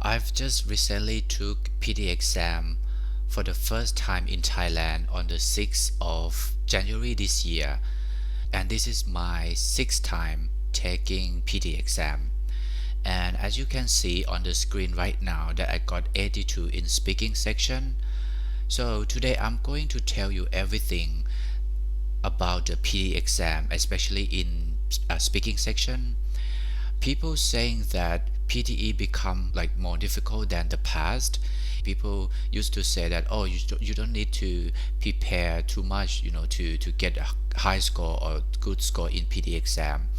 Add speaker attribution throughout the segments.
Speaker 1: I've just recently took PTE exam for the first time in Thailand on the 6th of January this year, and this is my sixth time taking PTE exam. And as you can see on the screen right now that I got 82 in speaking section. So today I'm going to tell you everything about the PTE exam, especially in speaking section. People saying that PTE become like more difficult than the past. People used to say that, oh, you don't need to prepare too much, to get a high score or good score in PTE exam.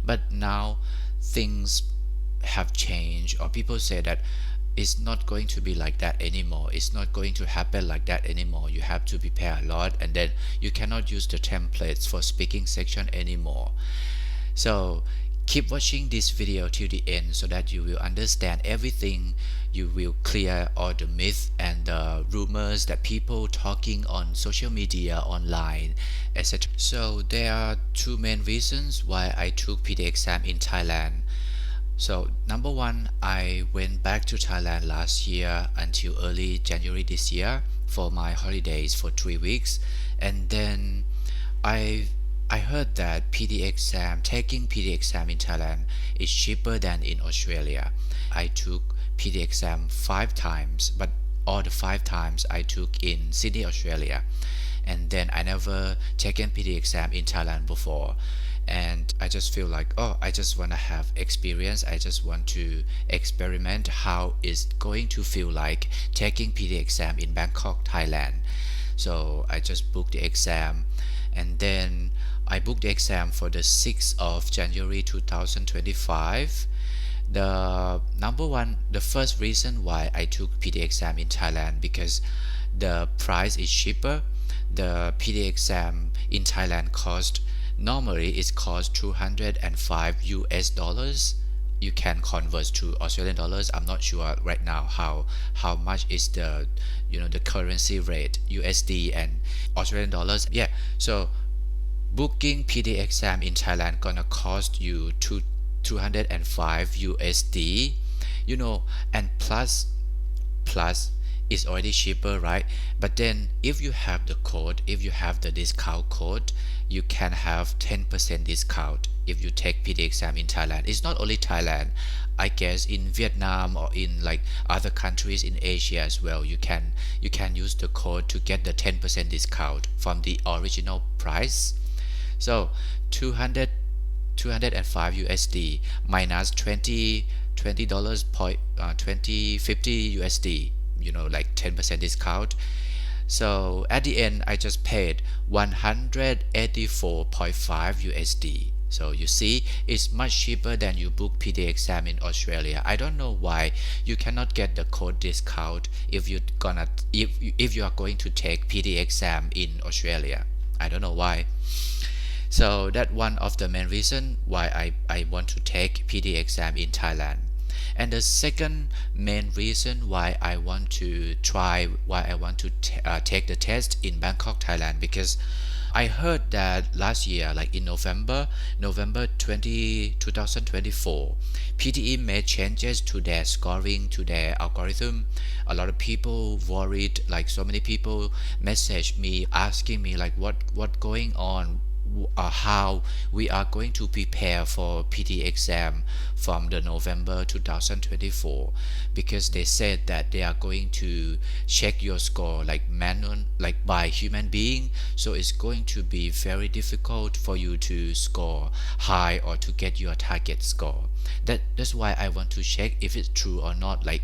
Speaker 1: But now things have changed, or people say that it's not going to be like that anymore. It's not going to happen like that anymore. You have to prepare a lot, and then you cannot use the templates for speaking section anymore. So keep watching this video till the end so that you will understand everything. You will clear all the myths and the rumors that people talking on social media, online, etc. So there are two main reasons why I took PTE exam in Thailand. So number one, I went back to Thailand last year until early January this year for my holidays for 3 weeks, and then I heard that taking PTE exam in Thailand is cheaper than in Australia. I took PTE exam 5 times, but all the 5 times I took in Sydney, Australia, and then I never taken PTE exam in Thailand before. And I just feel like, oh, I just want to have experience. I just want to experiment how it's going to feel like taking PTE exam in Bangkok, Thailand. So I just booked the exam, and then I booked the exam for the 6th of January 2025. The first reason why I took PTE exam in Thailand, because the price is cheaper. The PTE exam in Thailand normally it costs 205 US dollars. You can convert to Australian dollars. I'm not sure right now how much is the the currency rate, USD and Australian dollars. Yeah, so booking PTE exam in Thailand gonna cost you 205 USD, and plus it's already cheaper, right? But then if you have the discount code, you can have 10% discount if you take PTE exam in Thailand. It's not only Thailand, I guess in Vietnam or in like other countries in Asia as well. You can use the code to get the 10% discount from the original price. So 205 USD minus 20 dollars point 50 USD, like 10% discount. So at the end I just paid 184.5 USD. So you see, it's much cheaper than you book PTE exam in Australia. I don't know why you cannot get the code discount if you are going to take PTE exam in Australia. I don't know why. So that's one of the main reason why I want to take PTE exam in Thailand. And the second main reason why I want to take the test in Bangkok, Thailand, because I heard that last year, like in November 2024, PTE made changes to their scoring, to their algorithm. A lot of people worried, like so many people messaged me asking me like what going on, how we are going to prepare for PTE exam from the November 2024, because they said that they are going to check your score like manual, like by human being. So it's going to be very difficult for you to score high or to get your target score. That's why I want to check if it's true or not, like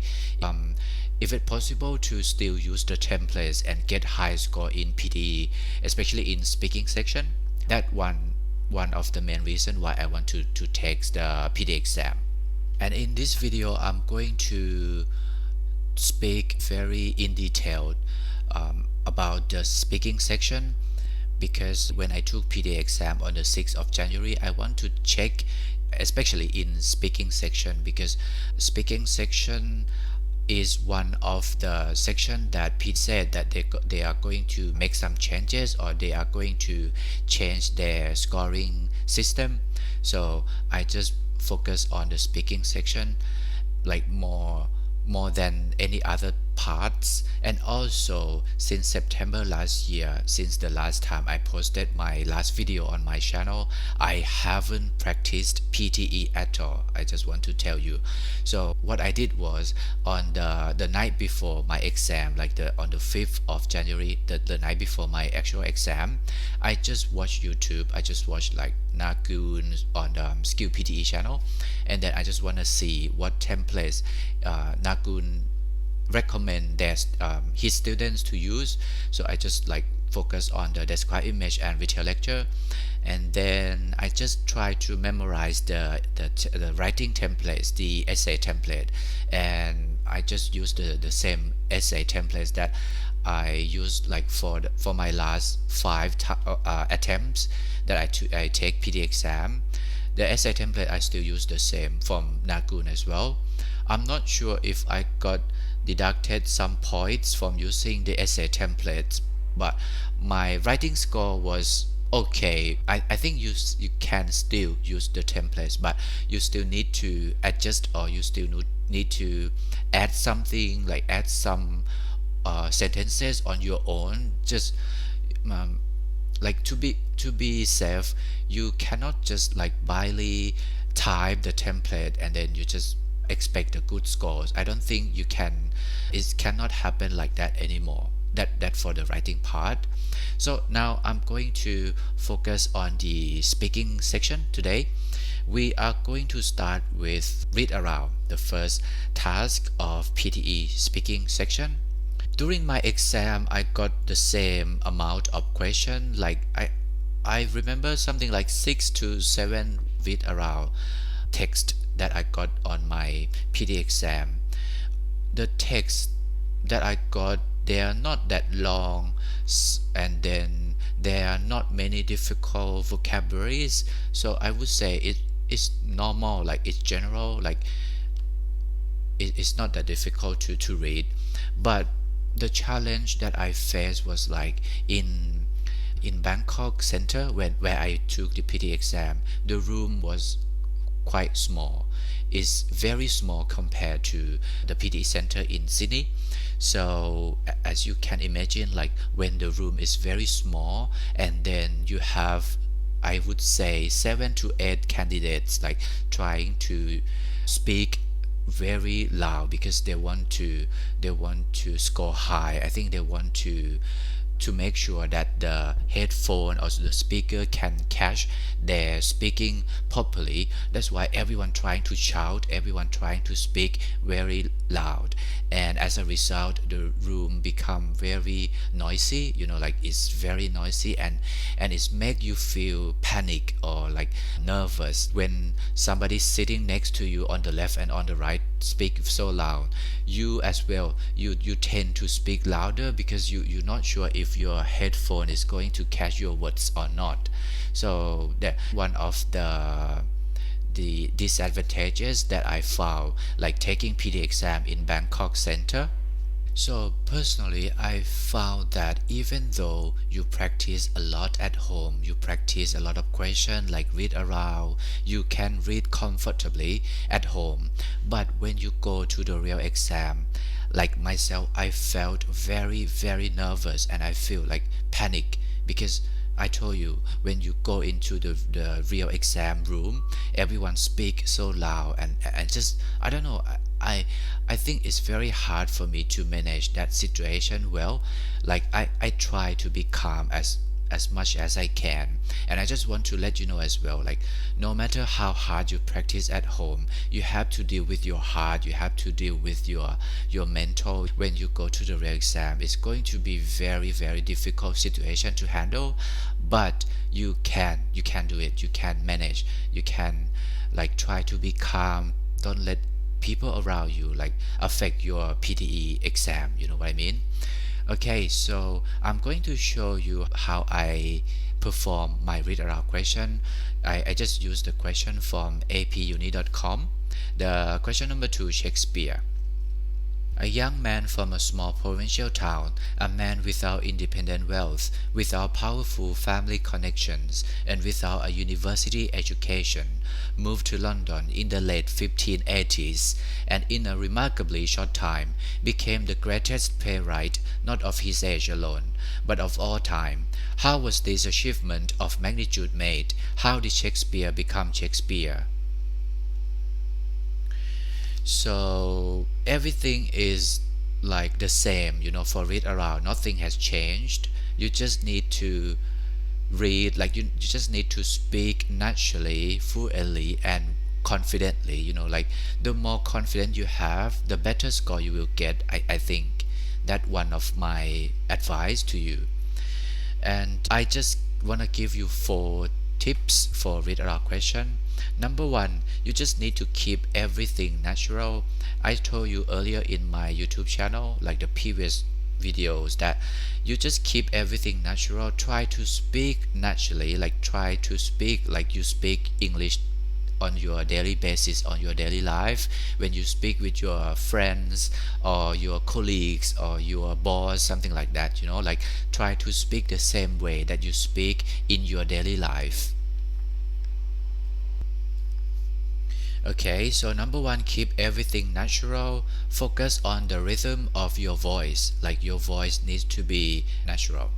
Speaker 1: if it's possible to still use the templates and get high score in PTE, especially in speaking section. That one of the main reason why I want to take the PTE exam. And in this video I'm going to speak very in detail about the speaking section, because when I took PTE exam on the 6th of January, I want to check especially in speaking section, because speaking section is one of the section that Pete said that they are going to make some changes, or they are going to change their scoring system. So I just focus on the speaking section, like more more than any other parts. And also since September last year, since the last time I posted my last video on my channel, I haven't practiced PTE at all. I just want to tell you. So what I did was, on the night before my exam, like on the 5th of January, the night before my actual exam, I just watched YouTube. I just watched like Nagoon on the Skill PTE channel, and then I just want to see what templates Nagoon recommend his students to use. So I just like focus on the describe image and Retell lecture, and then I just try to memorize the writing templates, the essay template, and I just use the same essay templates that I used like for my last 5 attempts that I take PTE exam. The essay template I still use the same from Nagoon as well. I'm not sure if I got deducted some points from using the essay templates, but my writing score was okay. I think you can still use the templates, but you still need to adjust, or you still need to add something, like add some sentences on your own. Just like to be safe, you cannot just like blindly type the template and then you just expect the good scores. I don't think you can. It cannot happen like that anymore. That for the writing part. So now I'm going to focus on the speaking section today. We are going to start with read aloud, the first task of PTE speaking section. During my exam, I got the same amount of question. Like I remember something like 6 to 7 read aloud text that I got on my PTE exam. The text that I got, they are not that long, and then there are not many difficult vocabularies. So I would say it's normal, like it's general, like it's not that difficult to read. But the challenge that I faced was like in Bangkok center, where I took the PTE exam. The room was quite small. It's very small compared to the PTE center in Sydney. So as you can imagine, like when the room is very small, and then you have, I would say, 7 to 8 candidates like trying to speak very loud because they want to score high. I think they want to make sure that the headphone or the speaker can catch their speaking properly. That's why everyone trying to shout, everyone trying to speak very loud, and as a result the room become very noisy, like it's very noisy, and it's make you feel panic or like nervous when somebody sitting next to you on the left and on the right speak so loud. You as well, you tend to speak louder because you're not sure if your headphone is going to catch your words or not. So that one of the disadvantages that I found like taking PTE exam in Bangkok center. So personally, I found that even though you practice a lot at home, you practice a lot of questions like read aloud, you can read comfortably at home, but when you go to the real exam, like myself, I felt very very nervous, and I feel like panic because I told you, when you go into the real exam room, everyone speaks so loud, and just I don't know, I think it's very hard for me to manage that situation well. Like I try to be calm as much as I can, and I just want to let you know as well, like no matter how hard you practice at home, you have to deal with your heart, you have to deal with your mental. When you go to the real exam, it's going to be very very difficult situation to handle, but you can do it, you can manage, you can like try to be calm. Don't let people around you like affect your PTE exam, you know what I mean? Okay, so I'm going to show you how I perform my read aloud question. I just use the question from apuni.com. The question number 2, Shakespeare. A young man from a small provincial town, a man without independent wealth, without powerful family connections, and without a university education, moved to London in the late 1580s, and in a remarkably short time became the greatest playwright not of his age alone, but of all time. How was this achievement of magnitude made? How did Shakespeare become Shakespeare? So everything is like the same, for read aloud. Nothing has changed. You just need to read, like you just need to speak naturally, fluently, and confidently. Like the more confident you have, the better score you will get. I think that one of my advice to you. And I just want to give you 4 tips for read aloud question. Number 1, you just need to keep everything natural. I told you earlier in my YouTube channel, like the previous videos, that you just keep everything natural. Try to speak naturally, like try to speak like you speak English on your daily basis, on your daily life, when you speak with your friends or your colleagues or your boss, something like that. Like try to speak the same way that you speak in your daily life. Okay, so number 1, keep everything natural. Focus on the rhythm of your voice, like your voice needs to be natural.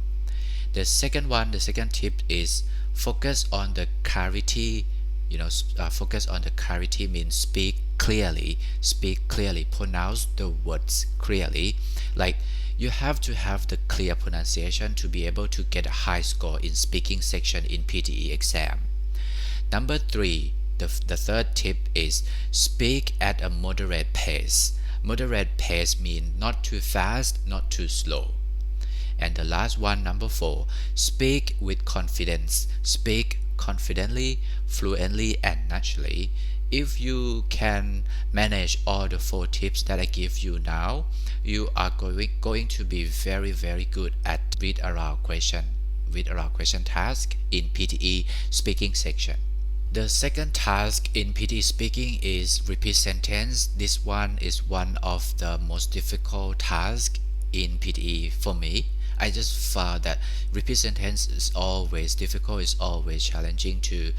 Speaker 1: The second tip is focus on the clarity. Focus on the clarity means speak clearly, pronounce the words clearly. Like you have to have the clear pronunciation to be able to get a high score in speaking section in PTE exam. Number 3, the third tip is speak at a moderate pace. Moderate pace means not too fast, not too slow. And the last one, number 4, speak with confidence. Speak confidently, fluently, and naturally. If you can manage all the 4 tips that I give you now, you are going to be very, very good at read aloud question task in PTE speaking section. The second task in PTE speaking is repeat sentence. This one is one of the most difficult tasks in PTE for me. I just found that repeat sentence is always difficult, it's always challenging to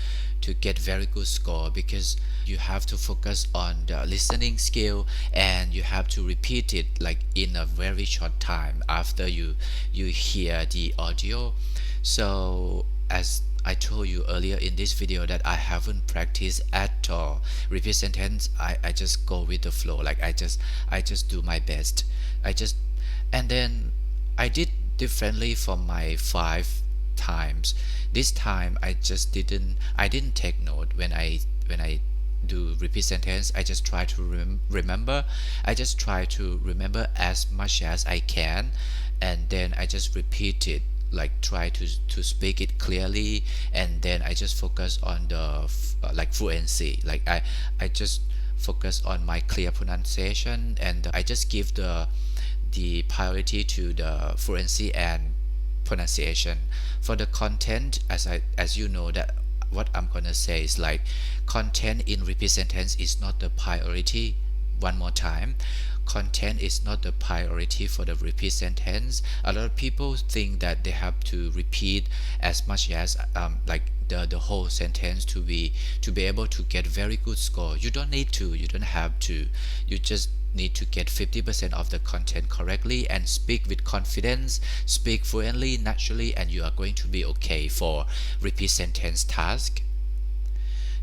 Speaker 1: get very good score, because you have to focus on the listening skill and you have to repeat it like in a very short time after you hear the audio. So as I told you earlier in this video that I haven't practiced at all repeat sentence. I just go with the flow, like I just do my best. And then I did differently from my 5 times. This time I didn't take note when I do repeat sentence. I just try to remember. I just try to remember as much as I can, and then I just repeat it, like try to speak it clearly, and then I just focus on the like fluency. Like I just focus on my clear pronunciation, and I just give the priority to the fluency and pronunciation. For the content, as you know, that what I'm gonna say is like content in repeat sentence is not the priority. One more time, content is not the priority for the repeat sentence. A lot of people think that they have to repeat as much as like the whole sentence to be able to get very good score. You don't need to, you don't have to. You just need to get 50% of the content correctly and speak with confidence, speak fluently, naturally, and you are going to be okay for repeat sentence task.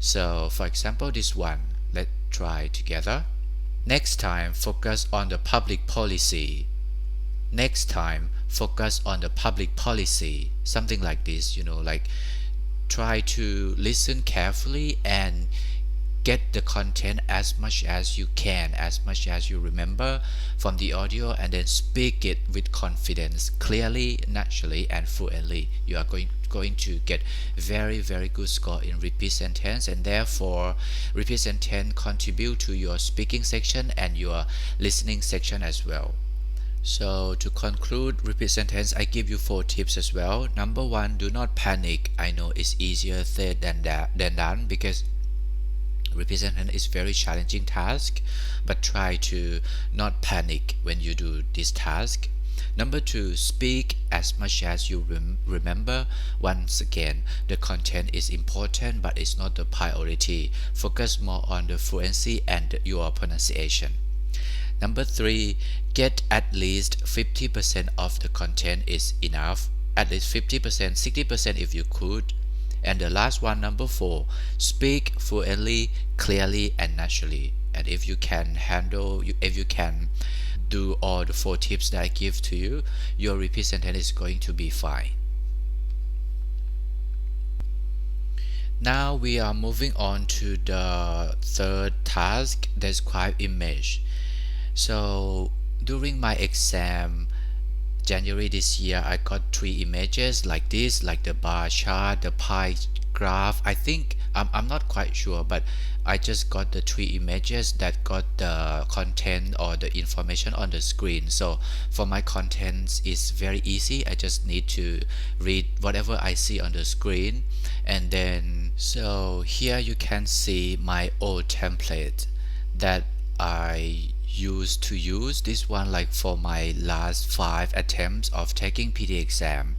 Speaker 1: So for example, this one, let's try together. Next time, focus on the public policy. Next time, focus on the public policy. Something like this, like try to listen carefully and get the content as much as you can, as much as you remember from the audio, and then speak it with confidence, clearly, naturally, and fluently. You are going to get very, very good score in repeat sentence, and therefore repeat sentence contribute to your speaking section and your listening section as well. So to conclude repeat sentence, I give you 4 tips as well. Number 1, do not panic. I know it's easier said than done, because Represent tense is very challenging task, but try to not panic when you do this task. Number two, speak as much as you remember. Once again, the content is important, but it's not the priority. Focus more on the fluency and your pronunciation. Number three, get at least 50% of the content is enough. At least 50%, 60% if you could. And the last one, number four, speak fluently, clearly, and naturally. And if you can if you can do all the four tips that I give to you, your repeat sentence is going to be fine. Now we are moving on to the third task, describe image. So during my exam January this year, I got 3 images like this, like the bar chart, the pie graph. I think I'm not quite sure, but I just got the 3 images that got the content or the information on the screen. So for my contents, it's very easy. I just need to read whatever I see on the screen, and then so here you can see my old template that I used to use this one like for my last 5 attempts of taking PTE exam.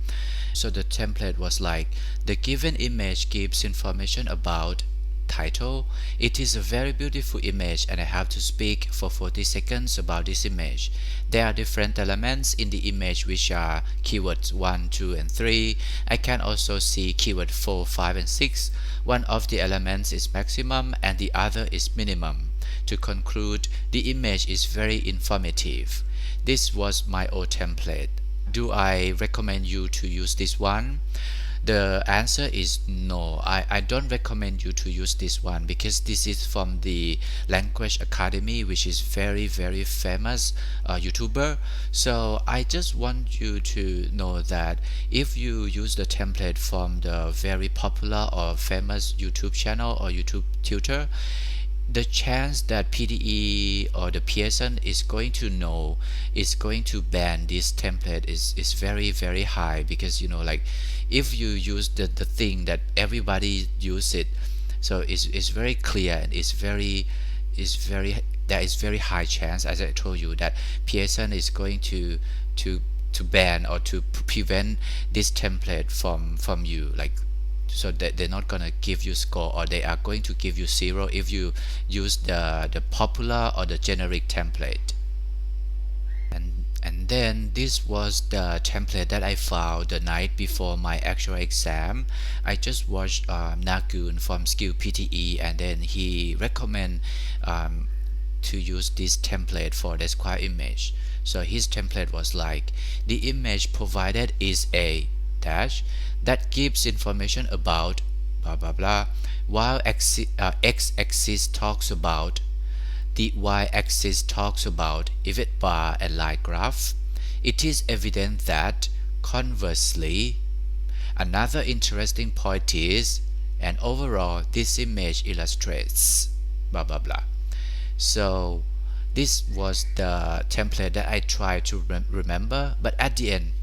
Speaker 1: So the template was like, the given image gives information about title. It is a very beautiful image and I have to speak for 40 seconds about this image. There are different elements in the image which are keywords 1, 2, and 3. I can also see keyword 4, 5, and 6. One of the elements is maximum and the other is minimum. To conclude, the image is very informative. This was my old template. Do I recommend you to use this one? The answer is no. I don't recommend you to use this one because this is from the Language Academy, which is very famous YouTuber. So I just want you to know that if you use the template from the very popular or famous YouTube channel or YouTube tutor, the chance that PTE or the Pearson is going to know, is going to ban this template is very high, because like if you use the thing that everybody use it, so it's very clear and there is very high chance, as I told you, that Pearson is going to ban or to prevent this template from you, like, so that they're not gonna give you score, or they are going to give you 0 if you use the popular or the generic template. And then this was the template that I found the night before my actual exam. I just watched Nagun from Skill PTE, and then he recommend to use this template for describe image. So his template was like, the image provided is a dash that gives information about blah blah blah, while x-axis talks about, the y-axis talks about event bar and line graph. It is evident that conversely, another interesting point is, and overall this image illustrates blah blah blah. So this was the template that I tried to remember, but at the end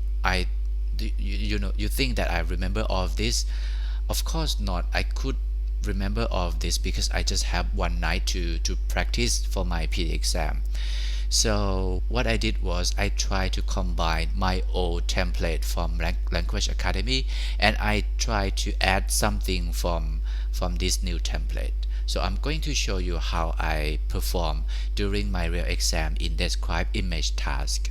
Speaker 1: you think that I remember all of this? Of course not. I could remember all of this because I just have one night to practice for my PTE exam. So what I did was I tried to combine my old template from Language Academy, and I tried to add something from this new template. So I'm going to show you how I perform during my real exam in describe image task.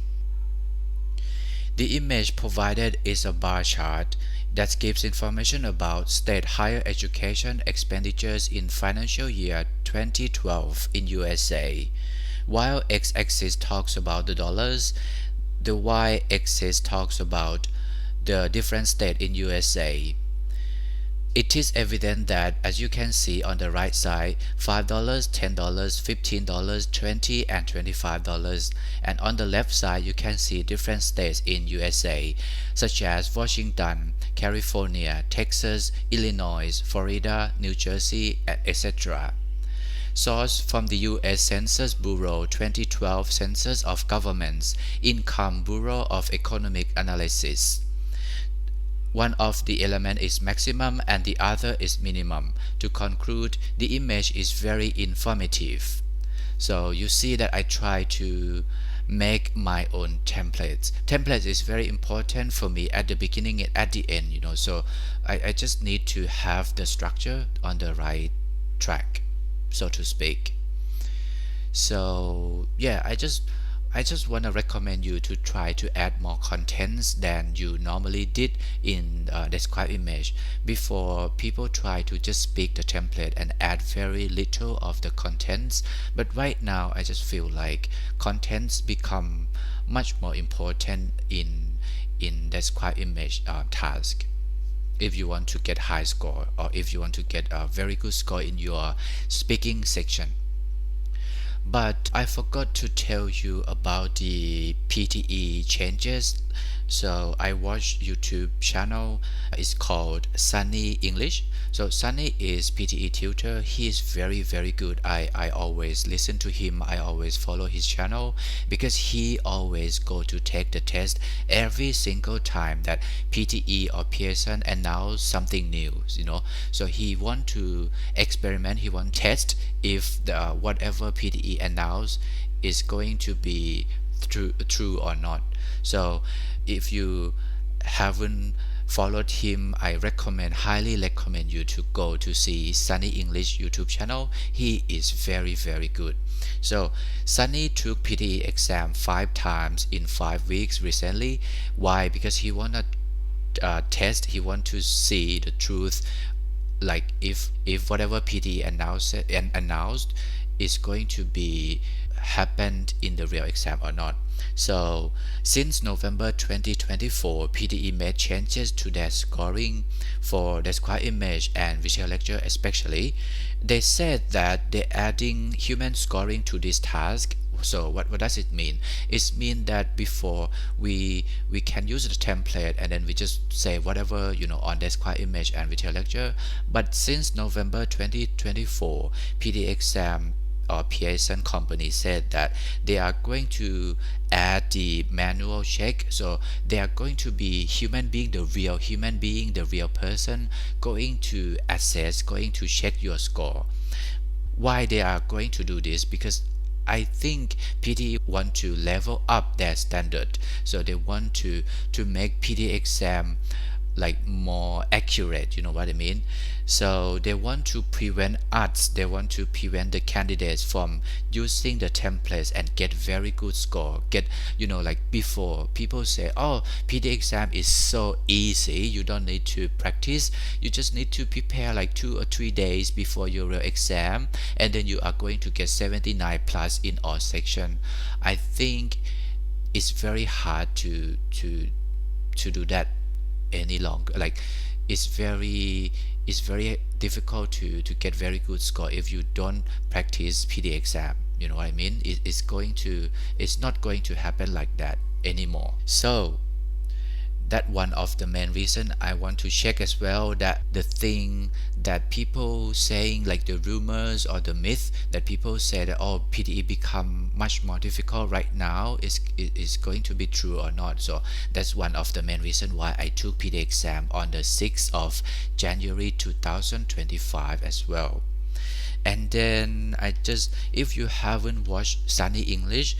Speaker 1: The image provided is a bar chart that gives information about state higher education expenditures in financial year 2012 in USA. While x-axis talks about the dollars, the y-axis talks about the different states in USA. It is evident that, as you can see on the right side, $5, $10, $15, $20, and $25, and on the left side you can see different states in USA, such as Washington, California, Texas, Illinois, Florida, New Jersey, etc. Source from the U.S. Census Bureau 2012 Census of Governments, Income Bureau of Economic Analysis. one of the element is maximum and the other is minimum. To conclude, the image is very informative. So you see that I try to make my own templates. Templates is very important for me at the beginning and at the end, so I just need to have the structure on the right track, so to speak. So yeah, I just want to recommend you to try to add more contents than you normally did in describe image. Before, people try to just speak the template and add very little of the contents, but right now I just feel like contents become much more important in describe image task. If you want to get high score, or if you want to get a very good score in your speaking section. But I forgot to tell you about the PTE changes. So I watched YouTube channel. It's called Sunny English. So Sunny is PTE tutor. He is very good. I always listen to him. I always follow his channel because he always go to take the test every single time that PTE or Pearson announce something new. So he want to experiment. He want to test if the whatever PTE announce is going to be true or not. So if you haven't followed him, I highly recommend you to go to see Sunny English YouTube channel. He is very good. So Sunny took PTE exam 5 times in 5 weeks recently. Why? Because he wanna test. He want to see the truth, like if whatever PTE announced is going to be happened in the real exam or not. So since November 2024, PTE made changes to their scoring for describe image and Retell lecture especially. They said that they're adding human scoring to this task. So what does it mean? It means that before we can use the template and then we just say whatever on describe image and Retell lecture. But since November 2024, PTE Exam or Pearson company said that they are going to add the manual check. So they are going to be human being, the real human being, the real person going to assess, going to check your score. Why they are going to do this? Because I think PTE want to level up their standard. So they want to make PTE exam like more accurate, you know what I mean? So they want to prevent us, they want to prevent the candidates from using the templates and get very good score. Get, like before, people say, oh, PTE exam is so easy, you don't need to practice, you just need to prepare like 2 or 3 days before your real exam, and then you are going to get 79 plus in all section. I think it's very hard to do that any longer. Like it's very difficult to get very good score if you don't practice PTE exam. You know what I mean? It's not going to happen like that anymore. So that one of the main reason I want to check as well, that the thing that people saying, like the rumors or the myth that people say that PTE become much more difficult right now is going to be true or not. So that's one of the main reason why I took PTE exam on the 6th of January 2025 as well. And then if you haven't watched Sunny English,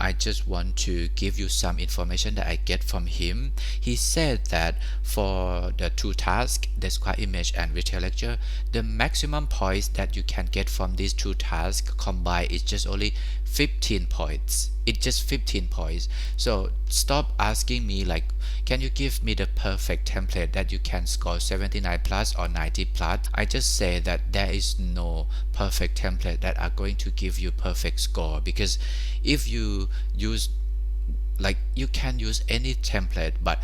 Speaker 1: I just want to give you some information that I get from him. He said that for the 2 tasks, describe image and Retell lecture, the maximum points that you can get from these 2 tasks combined is just only 15 points. It's just 15 points. So stop asking me like, can you give me the perfect template that you can score 79 plus or 90 plus? I just say that there is no perfect template that are going to give you perfect score, because if you use, like, you can use any template, but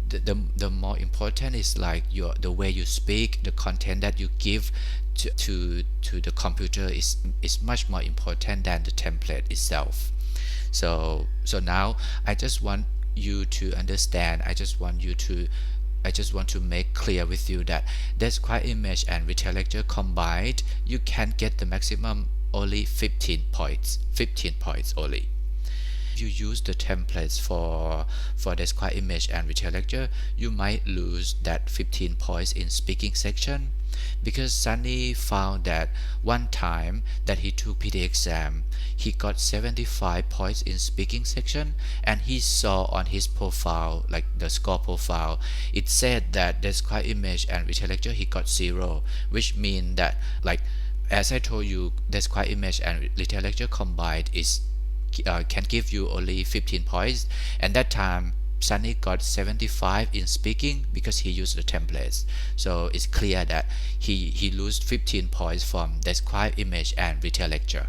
Speaker 1: the more important is like the way you speak, the content that you give to the computer is much more important than the template itself. So now I just want you to understand, I just want to make clear with you that describe image and Retell lecture combined, you can get the maximum only 15 points only. you use the templates for describe image and retail lecture, you might lose that 15 points in speaking section, because Sunny found that one time that he took PTE exam, he got 75 points in speaking section, and he saw on his profile, like the score profile, it said that describe image and retail lecture he got 0, which means that, like, as I told you, describe image and retail lecture combined is can give you only 15 points, and that time Sunny got 75 in speaking because he used the templates. So it's clear that he lost 15 points from describe image and retail lecture.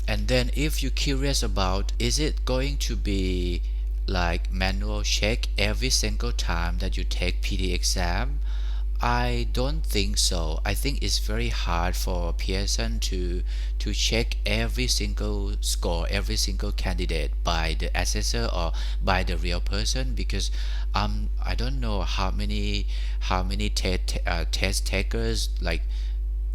Speaker 1: And then if you're curious about, is it going to be like manual check every single time that you take PTE exam? I don't think so. I think it's very hard for Pearson to check every single score, every single candidate by the assessor or by the real person, because I don't know how many test takers like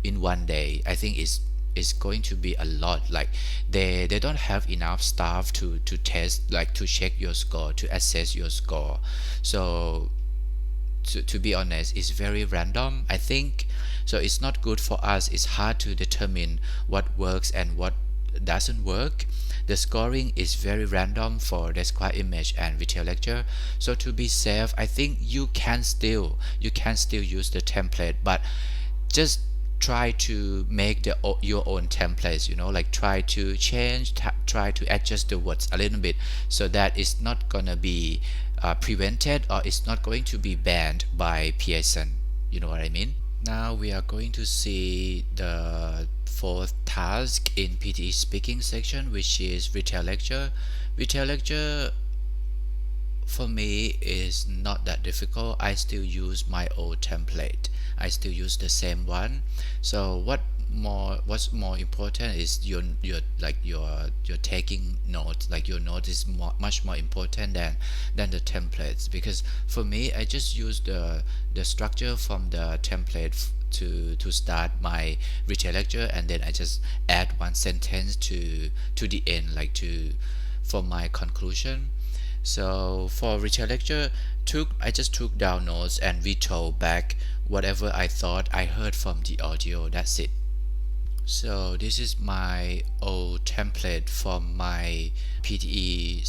Speaker 1: in one day. I think it's going to be a lot. Like they don't have enough staff to test, like to check your score, to assess your score. So to be honest, it's very random, I think. So it's not good for us. It's hard to determine what works and what doesn't work. The scoring is very random for describe image and retail lecture. So to be safe, I think you can still use the template, but just try to make your own templates, like try to change, try to adjust the words a little bit, so that it's not gonna be prevented, or it's not going to be banned by Pearson. You know what I mean? Now we are going to see the fourth task in PTE speaking section, which is retail lecture. Retail lecture for me is not that difficult. I still use my old template. I still use the same one. So what's more important is your taking notes. Like your note is much more important than the templates, because for me, I just use the structure from the template to start my retail lecture, and then I just add one sentence to the end, like for my conclusion. So for retail lecture, I just took down notes and retold back whatever I thought I heard from the audio. That's it. So this is my old template from my PTE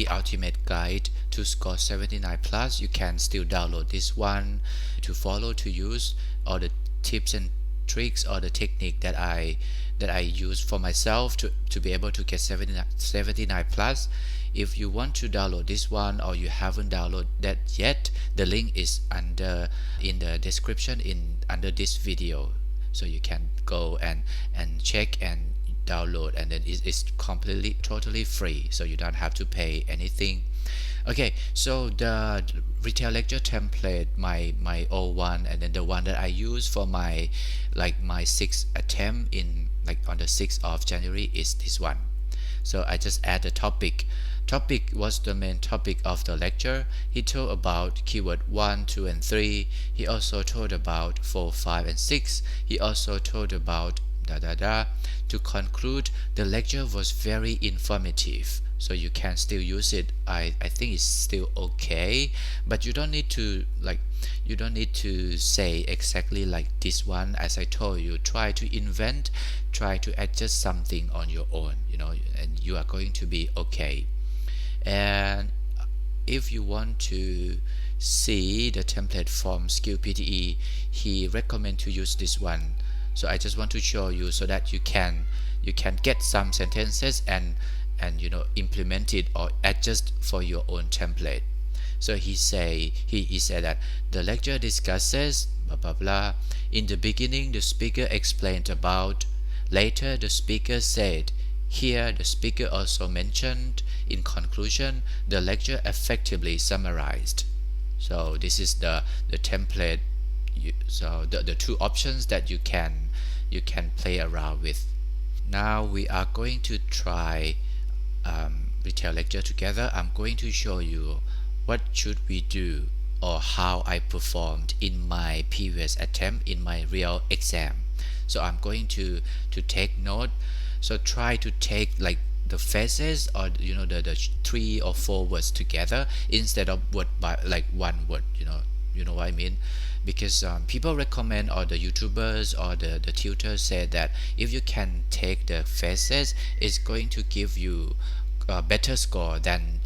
Speaker 1: Ultimate Guide to score 79 plus. You can still download this one to follow, to use all the tips and tricks or the technique that I use for myself to be able to get 79 plus. If you want to download this one, or you haven't downloaded that yet, the link is in the description under this video, so you can go and check and download, and then it's completely totally free, so you don't have to pay anything. Okay, so the retail lecture template, my old one, and then the one that I use for my sixth attempt in on the 6th of January is this one. So I just add the topic. Topic was the main topic of the lecture. He told about keyword 1, 2, and 3. He also told about 4, 5, and 6. He also told about To conclude, the lecture was very informative, so you can still use it. I think it's still okay, but you don't need to say exactly like this one. As I told you, try to invent, try to adjust something on your own, and you are going to be okay. And if you want to see the template from Skill PTE, he recommend to use this one. So I just want to show you so that you can get some sentences and implement it or adjust for your own template. So he said that the lecture discusses blah blah blah. In the beginning, the speaker explained about. Later, the speaker said. Here, the speaker also mentioned. In conclusion, the lecture effectively summarized. So this is the template. So the two options that you can play around with. Now we are going to try Retell lecture together. I'm going to show you what should we do or how I performed in my previous attempt in my real exam. So I'm going to take note. So try to take the phrases or the 3 or 4 words together instead of word by like one word, you know what I mean, because people recommend, or the YouTubers or the tutors say that if you can take the phrases, it's going to give you a better score than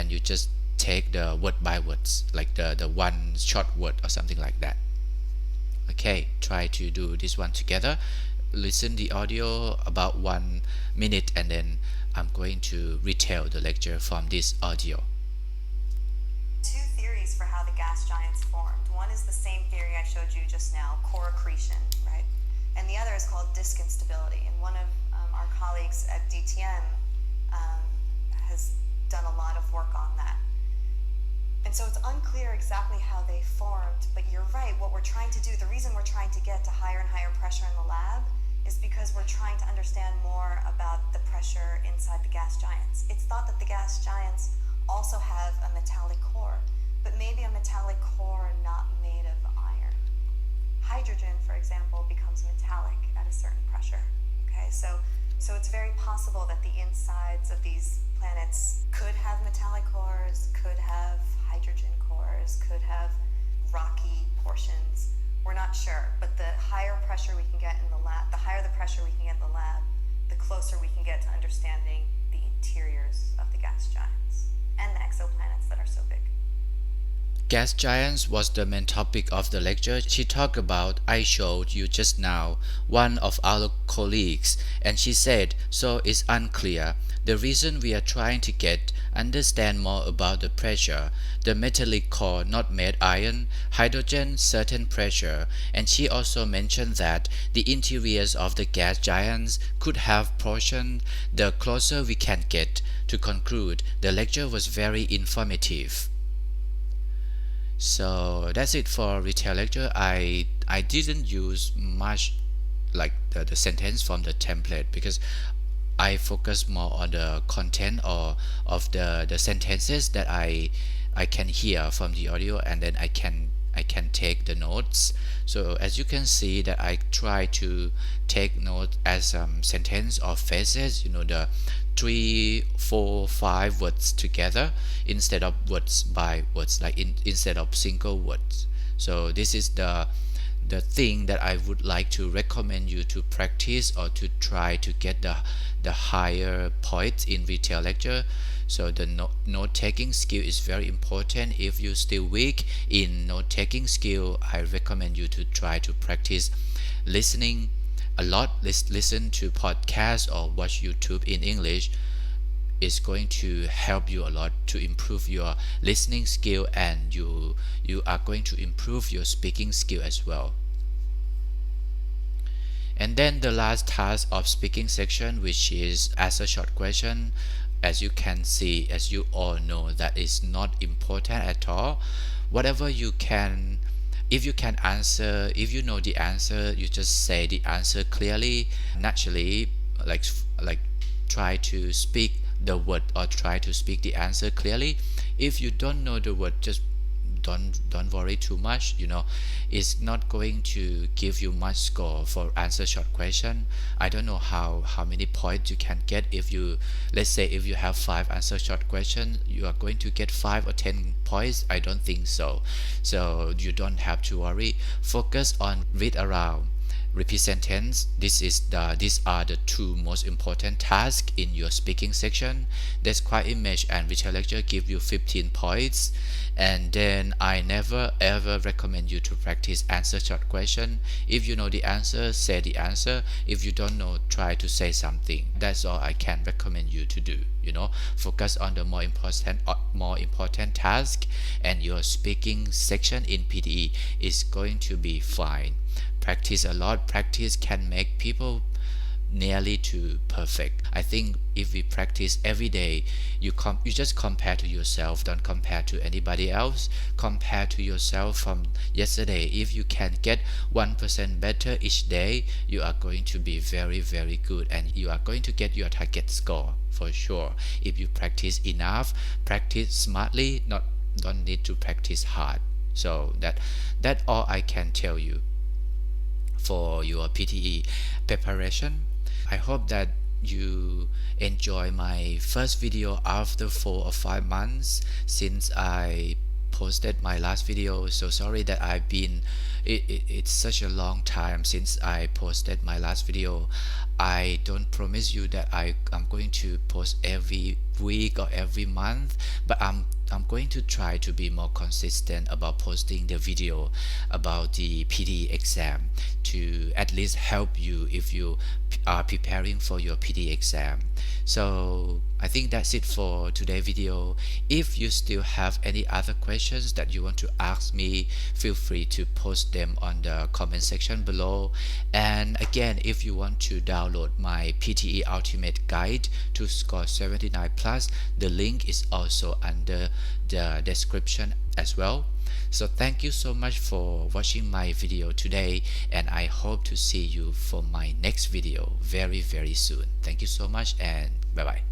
Speaker 1: you just take the word by words, like the one short word or something like that. Okay, try to do this one together. Listen the audio about 1 minute, and then I'm going to retell the lecture from this audio.
Speaker 2: Two theories for how the gas giants formed. One is the same theory I showed you just now, core accretion, right? And the other is called disk instability. And one of our colleagues at DTM has done a lot of work on that. And so it's unclear exactly how they formed, but you're right, what we're trying to do, the reason we're trying to get to higher and higher pressure in the lab is because we're trying to understand more about the pressure inside the gas giants. It's thought that the gas giants also have a metallic core, but maybe a metallic core not made of iron. Hydrogen, for example, becomes metallic at a certain pressure. Okay, so it's very possible that the insides of these planets could have metallic cores, could have hydrogen cores, could have rocky portions. We're not sure, but the higher pressure we can get in the lab, the higher the pressure we can get in the lab, the closer we can get to understanding the interiors of the gas giants and the exoplanets that are so big.
Speaker 1: Gas giants was the main topic of the lecture. She talked about, I showed you just now, one of our colleagues, and she said, so it's unclear. The reason we are trying to understand more about the pressure, the metallic core not made iron, hydrogen certain pressure, and she also mentioned that the interiors of the gas giants could have portion. The closer we can get to conclude, the lecture was very informative. So that's it for Retell lecture. I didn't use much like the sentence from the template because I focus more on the content or of the sentences that I can hear from the audio, and then I can take the notes. So as you can see that I try to take notes as sentence or phrases, the 3, 4, 5 words together instead of words by words, like instead of single words. So this is the thing that I would like to recommend you to practice or to try to get the higher points in Retell lecture. So the note taking skill is very important. If you're still weak in note taking skill, I recommend you to try to practice listening a lot. Listen to podcasts or watch YouTube in English. Is going to help you a lot to improve your listening skill, and you are going to improve your speaking skill as well. And then the last task of speaking section, which is ask a short question. As you can see, as you all know, that is not important at all. Whatever you can, if you can answer, if you know the answer, you just say the answer clearly, naturally, like try to speak the word or try to speak the answer clearly. If you don't know the word, just don't worry too much. It's not going to give you much score for answer short question. I don't know how many points you can get. If you, let's say if you have 5 answer short questions, you are going to get 5 or 10 points. I don't think so. So you don't have to worry. Focus on read around, repeat sentence. These are the 2 most important tasks in your speaking section. Describe image and Retell lecture give you 15 points. And then I never ever recommend you to practice answer short question. If you know the answer, say the answer. If you don't know, try to say something. That's all I can recommend you to do. Focus on the more important task, and your speaking section in PTE is going to be fine. Practice a lot. Practice can make people nearly to perfect. I think if we practice every day, you just compare to yourself. Don't compare to anybody else. Compare to yourself from yesterday. If you can get 1% better each day, you are going to be very, very good, and you are going to get your target score for sure. If you practice enough, practice smartly, don't need to practice hard. So that all I can tell you for your PTE preparation. I hope that you enjoy my first video after 4 or 5 months since I posted my last video. So sorry that it's such a long time since I posted my last video. I don't promise you that I'm going to post every week or every month, but I'm going to try to be more consistent about posting the video about the PTE exam to at least help you if you are preparing for your PTE exam. So I think that's it for today's video. If you still have any other questions that you want to ask me, feel free to post them on the comment section below. And again, if you want to download my PTE Ultimate Guide to score 79 plus, the link is also under the description as well. So thank you so much for watching my video today, and I hope to see you for my next video very soon. Thank you so much, and bye bye.